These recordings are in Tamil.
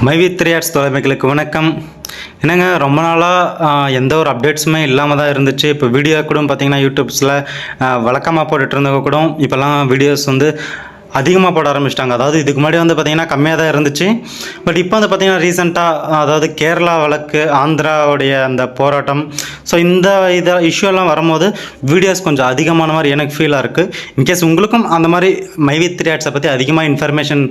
மைவி3 ஆர்ட்ஸ் தொலைமைகளுக்கு வணக்கம். என்னங்க ரொம்ப நாளாக எந்த ஒரு அப்டேட்ஸுமே இல்லாமல் தான் இருந்துச்சு. இப்போ வீடியோ கூட பார்த்தீங்கன்னா யூடியூப்ஸில் வழக்கமாக போட்டுட்டு இருந்தவங்க கூட இப்போல்லாம் வீடியோஸ் அதிகமாக போட ஆரம்பிச்சிட்டாங்க. அதாவது இதுக்கு முன்னாடி பார்த்தீங்கன்னா கம்மியாக தான் இருந்துச்சு. பட் இப்போ பார்த்தீங்கன்னா ரீசெண்டாக அதாவது கேரளா வழக்கு, ஆந்திராவுடைய அந்த போராட்டம், ஸோ இந்த இஷ்யூலாம் வரும்போது வீடியோஸ் கொஞ்சம் அதிகமான மாதிரி எனக்கு ஃபீலாக இருக்குது. இன்கேஸ் உங்களுக்கும் அந்த மாதிரி மைவி3 ஆர்ட்ஸை பற்றி அதிகமாக இன்ஃபர்மேஷன்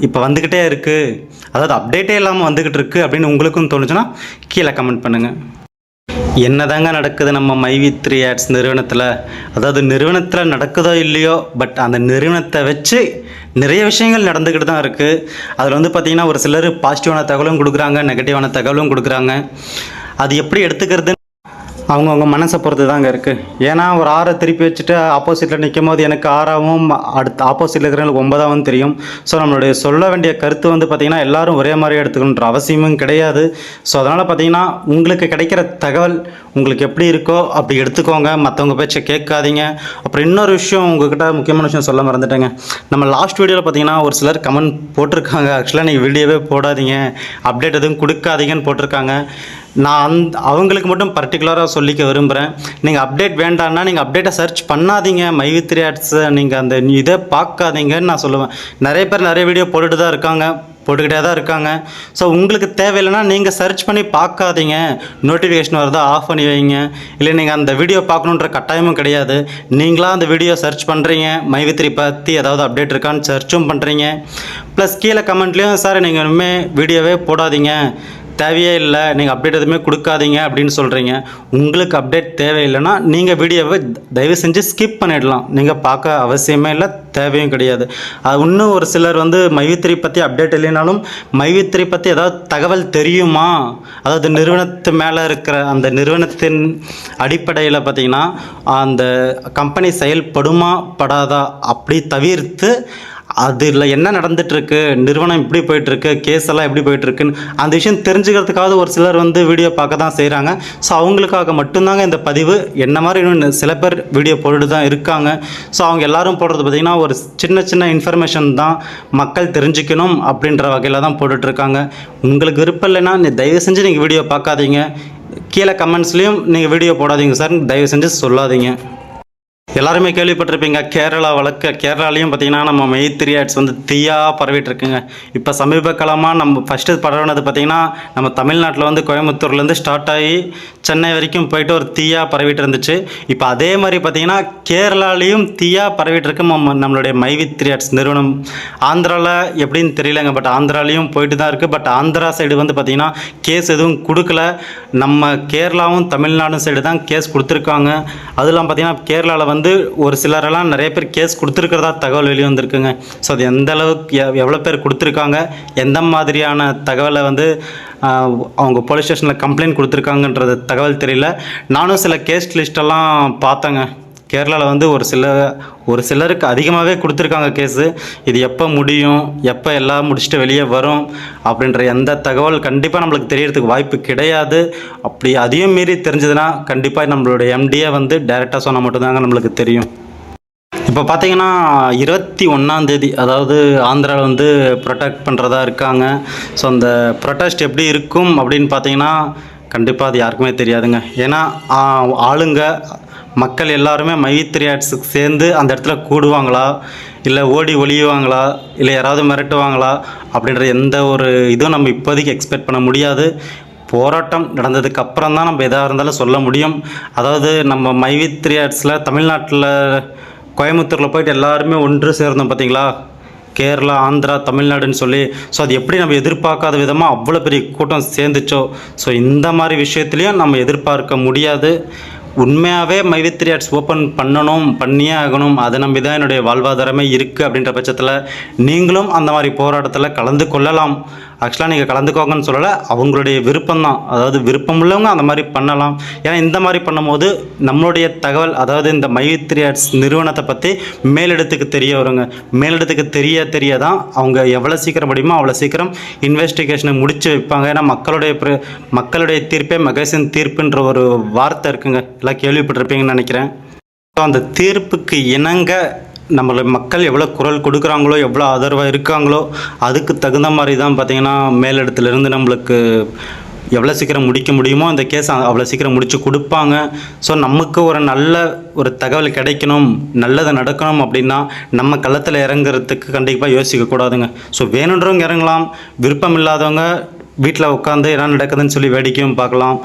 இப்போ வந்துக்கிட்டே இருக்குது, அதாவது அப்டேட்டே இல்லாமல் வந்துக்கிட்டு இருக்குது அப்படின்னு உங்களுக்கும் தோணுச்சுன்னா கீழே கமெண்ட் பண்ணுங்கள். என்னதாங்க நடக்குது நம்ம மைவி3 ஆர்ட்ஸ் நிறுவனத்தில்? அதாவது நிறுவனத்தில் நடக்குதோ இல்லையோ, பட் அந்த நிறுவனத்தை வச்சு நிறைய விஷயங்கள் நடந்துக்கிட்டு தான் இருக்குது. அதில் பார்த்திங்கன்னா ஒரு சிலர் பாசிட்டிவான தகவலும் கொடுக்குறாங்க, நெகட்டிவான தகவலும் கொடுக்குறாங்க. அது எப்படி எடுத்துக்கிறது அவங்கவுங்க மனசை பொறுத்து தாங்க இருக்குது. ஏன்னா ஒரு 6 திருப்பி வச்சுட்டு ஆப்போசிட்டில் நிற்கும் போது எனக்கு 6ஆகவும் அடுத்து ஆப்போசிட்டில் இருக்கிறவங்களுக்கு 9ஆகவும் தெரியும். ஸோ நம்மளுடைய சொல்ல வேண்டிய கருத்து பார்த்திங்கன்னா எல்லோரும் ஒரே மாதிரி எடுத்துக்கணுன்ற அவசியமும் கிடையாது. ஸோ அதனால் பார்த்திங்கன்னா உங்களுக்கு கிடைக்கிற தகவல் உங்களுக்கு எப்படி இருக்கோ அப்படி எடுத்துக்கோங்க, மற்றவங்க பேச்சை கேட்காதீங்க. அப்புறம் இன்னொரு விஷயம் உங்கள்கிட்ட முக்கியமான விஷயம் சொல்ல மறந்துட்டேங்க. நம்ம லாஸ்ட் வீடியோவில் பார்த்திங்கன்னா ஒரு சிலர் கமெண்ட் போட்டிருக்காங்க, ஆக்சுவலாக நீங்கள் வீடியோவே போடாதீங்க, அப்டேட் எதுவும் கொடுக்காதீங்கன்னு போட்டிருக்காங்க. நான் அவங்களுக்கு மட்டும் பர்டிகுலராக சொல்லிக்க விரும்புகிறேன். நீங்கள் அப்டேட் வேண்டான்னா நீங்கள் அப்டேட்டை சர்ச் பண்ணாதீங்க, மைவி3 ஆர்ட்ஸை நீங்கள் அந்த இதை பார்க்காதீங்கன்னு நான் சொல்லுவேன். நிறைய பேர் நிறைய வீடியோ போட்டுகிட்டே தான் இருக்காங்க. ஸோ உங்களுக்கு தேவையில்லைன்னா நீங்கள் சர்ச் பண்ணி பார்க்காதீங்க, நோட்டிஃபிகேஷன் வருதா ஆஃப் பண்ணி வைங்க. இல்லை நீங்கள் அந்த வீடியோ பார்க்கணுன்ற கட்டாயமும் கிடையாது. நீங்களாக அந்த வீடியோ சர்ச் பண்ணுறீங்க, மைவி3 பற்றி ஏதாவது அப்டேட் இருக்கான்னு சர்ச்சும் பண்ணுறீங்க. ப்ளஸ் கீழே கமெண்ட்லேயும் சார் நீங்கள் இனிமேல் வீடியோவே போடாதீங்க, தேவையே இல்லை, நீங்கள் அப்டேட் எதுவுமே கொடுக்காதீங்க அப்படின்னு சொல்கிறீங்க. உங்களுக்கு அப்டேட் தேவையில்லைன்னா நீங்கள் வீடியோவை தயவு செஞ்சு ஸ்கிப் பண்ணிடலாம். நீங்கள் பார்க்க அவசியமே இல்லை, தேவையும் கிடையாது. அது இன்னும் ஒரு சிலர் மைவி3 பற்றி அப்டேட் இல்லைனாலும் மைவி3 பற்றி ஏதாவது தகவல் தெரியுமா, அதாவது நிறுவனத்து மேலே இருக்கிற அந்த நிறுவனத்தின் அடிப்படையில் பார்த்திங்கன்னா அந்த கம்பெனி செயல்படுமா படாதா அப்படி தவிர்த்து அதில் என்ன நடந்துகிட்ருக்கு, நிறுவனம் இப்படி போயிட்டுருக்கு, கேஸ் எல்லாம் எப்படி போயிட்டுருக்குன்னு அந்த விஷயம் தெரிஞ்சுக்கிறதுக்காக ஒரு சிலர் வீடியோ பார்க்க தான் செய்கிறாங்க. ஸோ அவங்களுக்காக மட்டும்தாங்க இந்த பதிவு. என்ன மாதிரி இன்னும் சில பேர் வீடியோ போட்டுட்டு தான் இருக்காங்க. ஸோ அவங்க எல்லோரும் போடுறது பார்த்திங்கன்னா ஒரு சின்ன இன்ஃபர்மேஷன் தான், மக்கள் தெரிஞ்சுக்கணும் அப்படின்ற வகையில் தான் போட்டுட்ருக்காங்க. உங்களுக்கு விருப்பம் இல்லைன்னா தயவு செஞ்சு நீங்கள் வீடியோ பார்க்காதீங்க. கீழே கமெண்ட்ஸ்லேயும் நீங்கள் வீடியோ போடாதீங்க சார் தயவு செஞ்சு சொல்லாதீங்க. எல்லாருமே கேள்விப்பட்டிருப்பீங்க கேரளா வழக்கு. கேரளாலையும் பார்த்திங்கன்னா நம்ம மைவி3 ஆர்ட்ஸ் தீயாக பரவிட்டு இருக்குங்க. இப்போ சமீப காலமாக நம்ம ஃபஸ்ட்டு பரவினது பார்த்திங்கன்னா நம்ம தமிழ்நாட்டில் கோயம்புத்தூர்லேருந்து ஸ்டார்ட் ஆகி சென்னை வரைக்கும் போயிட்டு ஒரு தீயாக பரவிட்டு இருந்துச்சு. இப்போ அதே மாதிரி பார்த்திங்கன்னா கேரளாலையும் தீயாக பரவிட்டு இருக்கு நம்மளுடைய மைவி3 ஆர்ட்ஸ் நிறுவனம். ஆந்திராவில் எப்படின்னு தெரியலங்க, பட் ஆந்திராலையும் போயிட்டு தான் இருக்குது. பட் ஆந்திரா சைடு பார்த்திங்கன்னா கேஸ் எதுவும் கொடுக்கல. நம்ம கேரளாவும் தமிழ்நாடும் சைடு தான் கேஸ் கொடுத்துருக்காங்க. அதெல்லாம் பார்த்திங்கன்னா கேரளாவில் ஒரு சிலரெல்லாம் நிறைய பேர் கேஸ் கொடுத்துருக்கிறதா தகவல் வெளியே வந்திருக்குங்க. ஸோ அது எந்த அளவுக்கு எவ்வளோ பேர் கொடுத்துருக்காங்க, எந்த மாதிரியான தகவலை அவங்க போலீஸ் ஸ்டேஷனில் கம்ப்ளைண்ட் கொடுத்துருக்காங்கன்றது தகவல் தெரியல. நானும் சில கேஸ் லிஸ்ட்டெல்லாம் பார்த்தேங்க. கேரளாவில் ஒரு சிலருக்கு அதிகமாகவே கொடுத்துருக்காங்க கேஸு. இது எப்போ முடியும், எப்போ எல்லாம் முடிச்சுட்டு வெளியே வரும் அப்படின்ற எந்த தகவல் கண்டிப்பாக நம்மளுக்கு தெரியறதுக்கு வாய்ப்பு கிடையாது. அப்படி அதையும் மீறி தெரிஞ்சதுன்னா கண்டிப்பாக நம்மளுடைய எம்டியை டைரெக்டாக சொன்னால் மட்டும்தாங்க நம்மளுக்கு தெரியும். இப்போ பார்த்தீங்கன்னா 21ஆம் தேதி அதாவது ஆந்திராவில் ப்ரொடெக்ட் பண்ணுறதா இருக்காங்க. ஸோ அந்த ப்ரொட்டஸ்ட் எப்படி இருக்கும் அப்படின்னு பார்த்தீங்கன்னா கண்டிப்பாக அது யாருக்குமே தெரியாதுங்க. ஏன்னா ஆளுங்க மக்கள் எல்லாருமே மைவி3 ஆர்ட்ஸுக்கு சேர்ந்து அந்த இடத்துல கூடுவாங்களா, இல்லை ஓடி ஒளியுவாங்களா, இல்லை யாராவது மிரட்டுவாங்களா அப்படின்ற எந்த ஒரு இதுவும் நம்ம இப்போதைக்கு எக்ஸ்பெக்ட் பண்ண முடியாது. போராட்டம் நடந்ததுக்கு அப்புறம் தான் நம்ம எதாக இருந்தாலும் சொல்ல முடியும். அதாவது நம்ம மைவி3 ஆர்ட்ஸில் தமிழ்நாட்டில் கோயம்புத்தூரில் போயிட்டு எல்லாருமே ஒன்று சேர்ந்தோம் பார்த்தீங்களா, கேரளா, ஆந்திரா, தமிழ்நாடுன்னு சொல்லி. ஸோ அது எப்படி நம்ம எதிர்பார்க்காத விதமாக அவ்வளோ பெரிய கூட்டம் சேர்ந்துச்சோ, ஸோ இந்த மாதிரி விஷயத்துலையும் நம்ம எதிர்பார்க்க முடியாது. உண்மையாகவே மைவி3 ஆர்ட்ஸ் ஓப்பன் பண்ணியே ஆகணும், அதை நம்பி தான் என்னுடைய வாழ்வாதாரமே இருக்குது அப்படின்ற பட்சத்தில் நீங்களும் அந்த மாதிரி போராட்டத்தில் கலந்து கொள்ளலாம். ஆக்சுவலாக நீங்கள் கலந்துக்கோங்கன்னு சொல்லலை, அவங்களுடைய விருப்பம் தான். அதாவது விருப்பம் உள்ளவங்க அந்த மாதிரி பண்ணலாம். ஏன்னா இந்த மாதிரி பண்ணும்போது நம்மளுடைய தகவல், அதாவது இந்த மைவி3 ஆர்ட்ஸ் நிறுவனத்தை பற்றி மேலிடத்துக்கு தெரிய வருங்க. மேலிடத்துக்கு தெரிய தான் அவங்க எவ்வளோ சீக்கிரம் முடியுமோ அவ்வளோ சீக்கிரம் இன்வெஸ்டிகேஷனை முடித்து வைப்பாங்க. ஏன்னா மக்களுடைய தீர்ப்பே மகேசன் தீர்ப்புன்ற ஒரு வார்த்தை இருக்குங்க, எல்லாம் கேள்விப்பட்டிருப்பீங்கன்னு நினைக்கிறேன். ஸோ அந்த தீர்ப்புக்கு இணங்க நம்மள மக்கள் எவ்வளோ குரல் கொடுக்குறாங்களோ, எவ்வளோ ஆதரவாக இருக்காங்களோ, அதுக்கு தகுந்த மாதிரி தான் பார்த்திங்கன்னா மேலிடத்துலேருந்து நம்மளுக்கு எவ்வளோ சீக்கிரம் முடிக்க முடியுமோ அந்த கேஸ் அவ்வளோ சீக்கிரம் முடித்து கொடுப்பாங்க. ஸோ நமக்கு ஒரு நல்ல ஒரு தகவல் கிடைக்கணும், நல்லது நடக்கணும் அப்படின்னா நம்ம களத்தில் இறங்குறதுக்கு கண்டிப்பாக யோசிக்கக்கூடாதுங்க. ஸோ வேணுன்றவங்க இறங்கலாம், விருப்பம் இல்லாதவங்க வீட்டில் உட்காந்து என்ன நடக்குதுன்னு சொல்லி வேடிக்கையும் பார்க்கலாம்.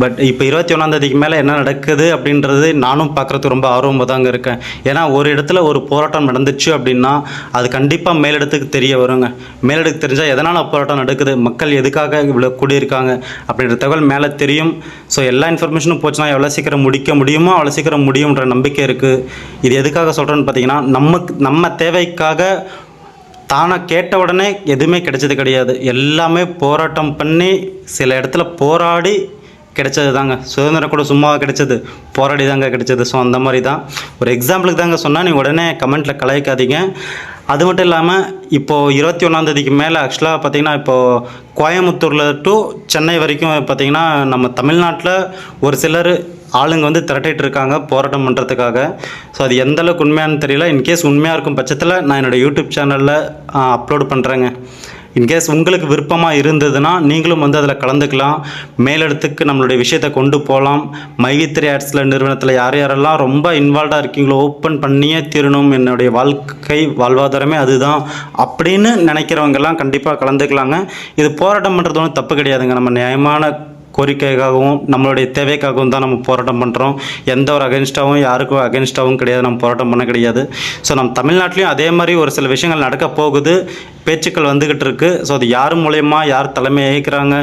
பட் இப்போ 21ஆம் மேலே என்ன நடக்குது அப்படின்றது நானும் பார்க்குறதுக்கு ரொம்ப ஆர்வமாக தாங்க இருக்கேன். ஏன்னா ஒரு இடத்துல ஒரு போராட்டம் நடந்துச்சு அப்படின்னா அது கண்டிப்பாக மேலிடத்துக்கு தெரிய வருங்க. மேலிடத்துக்கு தெரிஞ்சால் எதனால் போராட்டம் நடக்குது, மக்கள் எதுக்காக இவ்வளோ கூடியிருக்காங்க அப்படின்ற தகவல் மேலே தெரியும். ஸோ எல்லா இன்ஃபர்மேஷனும் போச்சுன்னா எவ்வளோ சீக்கிரம் முடிக்க முடியுமோ அவ்வளோ சீக்கிரம் முடியுன்ற நம்பிக்கை இருக்குது. இது எதுக்காக சொல்கிறேன்னு பார்த்தீங்கன்னா நம்ம தேவைக்காக தானாக கேட்ட உடனே எதுவுமே கிடைச்சது கிடையாது. எல்லாமே போராட்டம் பண்ணி சில இடத்துல போராடி கிடைச்சது தாங்க. சுதந்திரம் கூட சும்மா கிடைச்சது, போராடி தாங்க கிடைச்சது. ஸோ அந்த மாதிரி தான் ஒரு எக்ஸாம்பிளுக்கு தாங்க சொன்னால் நீங்கள் உடனே கமெண்ட்டில் கலாய்க்காதீங்க. அது மட்டும் இல்லாமல் இப்போது 21ஆம் மேலே ஆக்சுவலாக பார்த்திங்கன்னா இப்போது கோயம்புத்தூரில் டு சென்னை வரைக்கும் பார்த்திங்கன்னா நம்ம தமிழ்நாட்டில் ஒரு சிலர் ஆளுங்க வந்து திரட்டிகிட்டு இருக்காங்க போராட்டம் பண்ணுறதுக்காக. ஸோ அது எந்தளவுக்கு உண்மையானு தெரியல. இன்கேஸ் உண்மையாக இருக்கும் பட்சத்தில் நான் என்னோடய யூடியூப் சேனலில் அப்லோட் பண்ணுறேங்க. இன்கேஸ் உங்களுக்கு விருப்பமாக இருந்ததுன்னா நீங்களும் வந்து அதில் கலந்துக்கலாம், மேலிடத்துக்கு நம்மளுடைய விஷயத்தை கொண்டு போகலாம். மைவி3 ஆட்ஸில் நிறுவனத்தில் யாரெல்லாம் ரொம்ப இன்வால்வ்டாக இருக்கீங்களோ ஓப்பன் பண்ணியே தீரணும், என்னுடைய வாழ்வாதாரமே அதுதான் அப்படின்னு நினைக்கிறவங்கெல்லாம் கண்டிப்பாக கலந்துக்கலாங்க. இது போராட்டம் பண்ணுறது ஒன்றும் தப்பு கிடையாதுங்க. நம்ம நியாயமான கோரிக்கைக்காகவும் நம்மளுடைய தேவைக்காகவும் தான் நம்ம போராட்டம் பண்ணுறோம். எந்த ஒரு அகென்ஸ்டாகவும் யாருக்கும் அகென்ஸ்டாகவும் கிடையாது, நம்ம போராட்டம் பண்ண கிடையாது. ஸோ நம்ம தமிழ்நாட்டிலையும் அதே மாதிரி ஒரு சில விஷயங்கள் நடக்க போகுது, பேச்சுக்கள் வந்துக்கிட்டு இருக்குது. ஸோ அது யார் மூலயமா யார் தலைமை ஏற்கிறாங்க,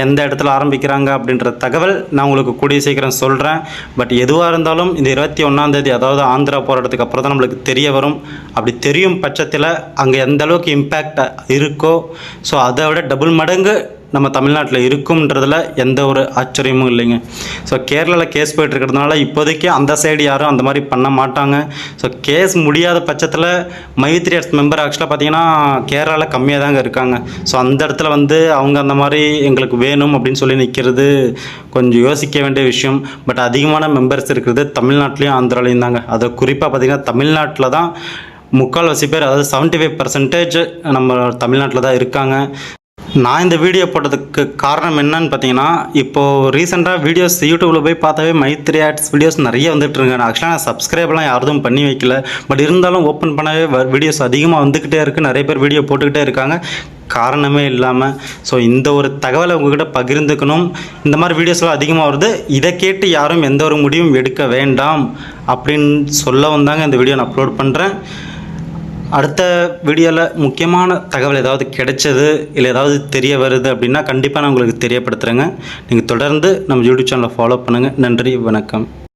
எந்த இடத்துல ஆரம்பிக்கிறாங்க அப்படின்ற தகவல் நான் உங்களுக்கு கூடிய சீக்கிரம் சொல்கிறேன். பட் எதுவாக இருந்தாலும் இந்த 21ஆம் அதாவது ஆந்திரா போராட்டத்துக்கு அப்புறம் தான் நம்மளுக்கு தெரிய வரும். அப்படி தெரியும் பட்சத்தில் அங்கே எந்த அளவுக்கு இம்பேக்ட் இருக்கோ ஸோ அதை விட டபுள் மடங்கு நம்ம தமிழ்நாட்டில் இருக்கும்ன்றதில் எந்த ஒரு ஆச்சரியமும் இல்லைங்க. ஸோ கேரளாவில் கேஸ் போய்ட்டுருக்கிறதுனால இப்போதைக்கு அந்த சைடு யாரும் அந்த மாதிரி பண்ண மாட்டாங்க. ஸோ கேஸ் முடியாத பட்சத்தில் மைவி3 ஆட்ஸ் மெம்பர் ஆக்சுவலாக பார்த்திங்கன்னா கேரளாவில் கம்மியாக தாங்க இருக்காங்க. ஸோ அந்த இடத்துல வந்து அவங்க அந்த மாதிரி எங்களுக்கு வேணும் அப்படின்னு சொல்லி நிற்கிறது கொஞ்சம் யோசிக்க வேண்டிய விஷயம். பட் அதிகமான மெம்பர்ஸ் இருக்கிறது தமிழ்நாட்டிலையும் ஆந்திராலையும் தாங்க. அது குறிப்பாக பார்த்திங்கன்னா தமிழ்நாட்டில் தான் முக்கால்வாசி பேர், அதாவது 75% நம்ம தமிழ்நாட்டில் தான் இருக்காங்க. நான் இந்த வீடியோ போட்டதுக்கு காரணம் என்னன்னு பார்த்தீங்கன்னா, இப்போது ரீசெண்டாக வீடியோஸ் யூடியூப்பில் போய் பார்த்தாவே மைவி3 ஆட்ஸ் வீடியோஸ் நிறைய வந்துட்டுருங்க. ஆக்சுவலாக நான் சப்ஸ்கிரைப்லாம் யாரும் பண்ணி வைக்கல. பட் இருந்தாலும் ஓப்பன் பண்ணவே வீடியோஸ் அதிகமாக வந்துக்கிட்டே இருக்குது. நிறைய பேர் வீடியோ போட்டுக்கிட்டே இருக்காங்க காரணமே இல்லாமல். ஸோ இந்த ஒரு தகவலை உங்கள்கிட்ட பகிர்ந்துக்கணும். இந்த மாதிரி வீடியோஸ்லாம் அதிகமாக வருது, இதை கேட்டு யாரும் எந்த ஒரு முடிவும் எடுக்க வேண்டாம் அப்படின்னு சொல்ல வந்தாங்க இந்த வீடியோ நான் அப்லோட் பண்ணுறேன். அடுத்த வீடியோவில் முக்கியமான தகவல் ஏதாவது கிடைச்சது இல்லை ஏதாவது தெரிய வருது அப்படின்னா கண்டிப்பாக நான் உங்களுக்கு தெரியப்படுத்துகிறேங்க. நீங்கள் தொடர்ந்து நம்ம யூடியூப் சேனலை ஃபாலோ பண்ணுங்கள். நன்றி, வணக்கம்.